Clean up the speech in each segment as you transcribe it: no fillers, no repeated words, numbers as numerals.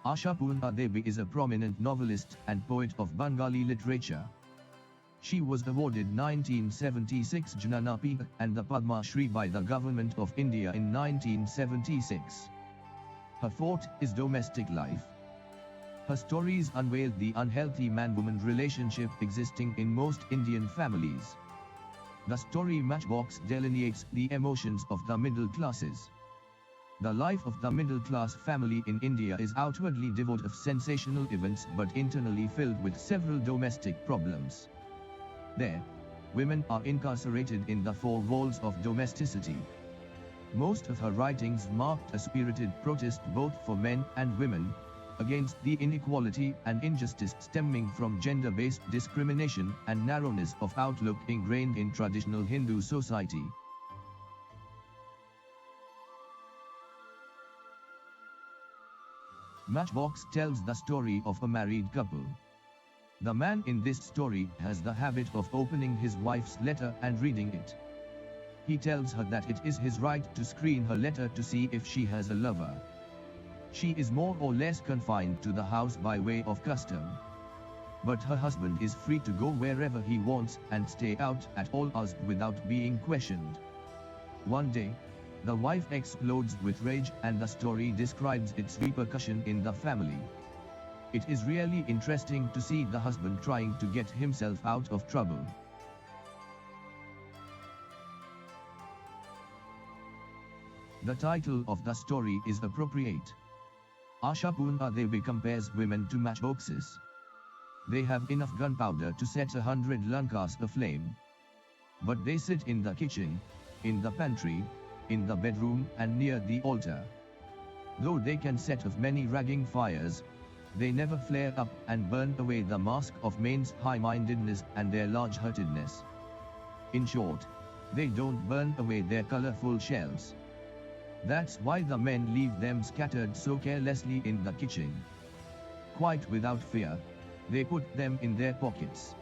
Ashapurna Devi is a prominent novelist and poet of Bengali literature. She was awarded 1976 Jnanapith and the Padma Shri by the Government of India in 1976. Her forte is domestic life. Her stories unveil the unhealthy man-woman relationship existing in most Indian families. The story Matchbox delineates the emotions of the middle classes. The life of the middle-class family in India is outwardly devoid of sensational events but internally filled with several domestic problems. There, women are incarcerated in the four walls of domesticity. Most of her writings marked a spirited protest both for men and women, against the inequality and injustice stemming from gender-based discrimination and narrowness of outlook ingrained in traditional Hindu society. Matchbox tells the story of a married couple. The man in this story has the habit of opening his wife's letter and reading it. He tells her that it is his right to screen her letter to see if she has a lover. She is more or less confined to the house by way of custom. But her husband is free to go wherever he wants and stay out at all hours without being questioned. One day, the wife explodes with rage and the story describes its repercussion in the family. It is really interesting to see the husband trying to get himself out of trouble. The title of the story is appropriate. Ashapurna Devi compares women to matchboxes. They have enough gunpowder to set 100 Lankas aflame. But they sit in the kitchen, in the pantry, in the bedroom and near the altar. Though they can set off many raging fires, they never flare up and burn away the mask of men's high-mindedness and their large-heartedness. In short, they don't burn away their colorful shells. That's why the men leave them scattered so carelessly in the kitchen. Quite without fear, they put them in their pockets.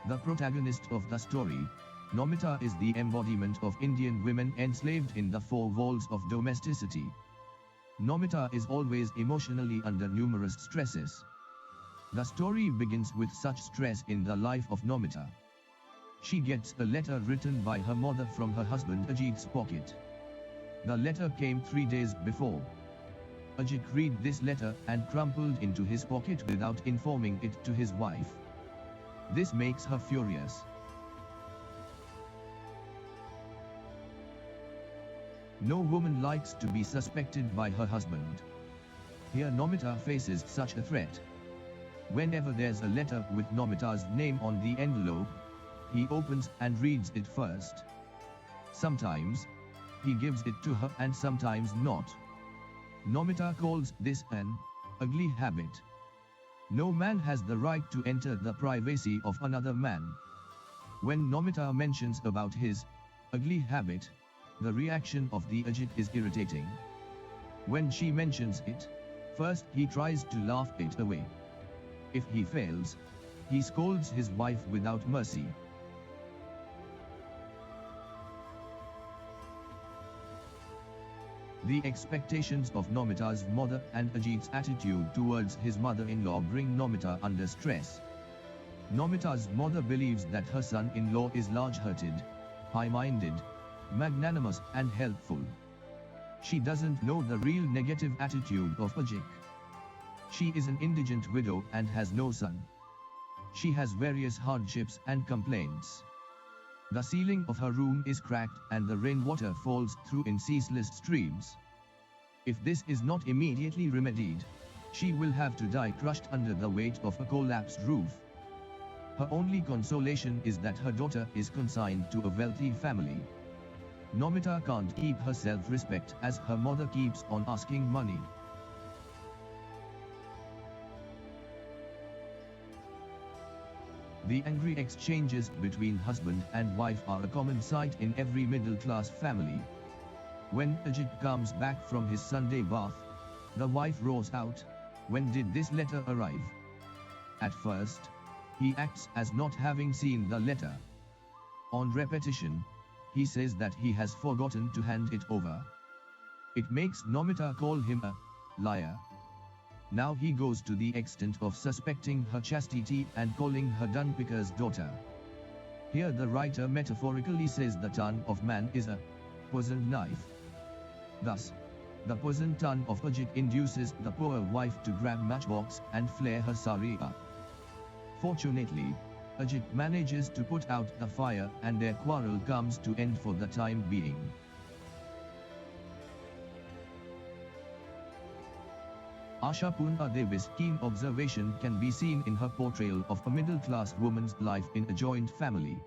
The protagonist of the story, Nomita, is the embodiment of Indian women enslaved in the four walls of domesticity. Nomita is always emotionally under numerous stresses. The story begins with such stress in the life of Nomita. She gets a letter written by her mother from her husband Ajit's pocket. The letter came 3 days before. Ajit read this letter and crumpled into his pocket without informing it to his wife. This makes her furious. No woman likes to be suspected by her husband. Here Nomita faces such a threat. Whenever there's a letter with Nomita's name on the envelope, he opens and reads it first. Sometimes, he gives it to her and sometimes not. Nomita calls this an ugly habit. No man has the right to enter the privacy of another man. When Nomita mentions about his ugly habit, the reaction of the Ajit is irritating. When she mentions it, first he tries to laugh it away. If he fails, he scolds his wife without mercy. The expectations of Nomita's mother and Ajit's attitude towards his mother-in-law bring Nomita under stress. Nomita's mother believes that her son-in-law is large-hearted, high-minded, magnanimous and helpful. She doesn't know the real negative attitude of Ajit. She is an indigent widow and has no son. She has various hardships and complaints. The ceiling of her room is cracked and the rainwater falls through in ceaseless streams. If this is not immediately remedied, she will have to die crushed under the weight of a collapsed roof. Her only consolation is that her daughter is consigned to a wealthy family. Nomita can't keep her self-respect as her mother keeps on asking money. The angry exchanges between husband and wife are a common sight in every middle-class family. When Ajit comes back from his Sunday bath, the wife roars out, "When did this letter arrive?" At first, he acts as not having seen the letter. On repetition, he says that he has forgotten to hand it over. It makes Nomita call him a liar. Now he goes to the extent of suspecting her chastity and calling her Dunpicker's daughter. Here the writer metaphorically says the tongue of man is a poisoned knife. Thus, the poisoned tongue of Ajit induces the poor wife to grab matchbox and flare her sari up. Fortunately, Ajit manages to put out the fire and their quarrel comes to end for the time being. Asha Purna Devi's keen observation can be seen in her portrayal of a middle-class woman's life in a joint family.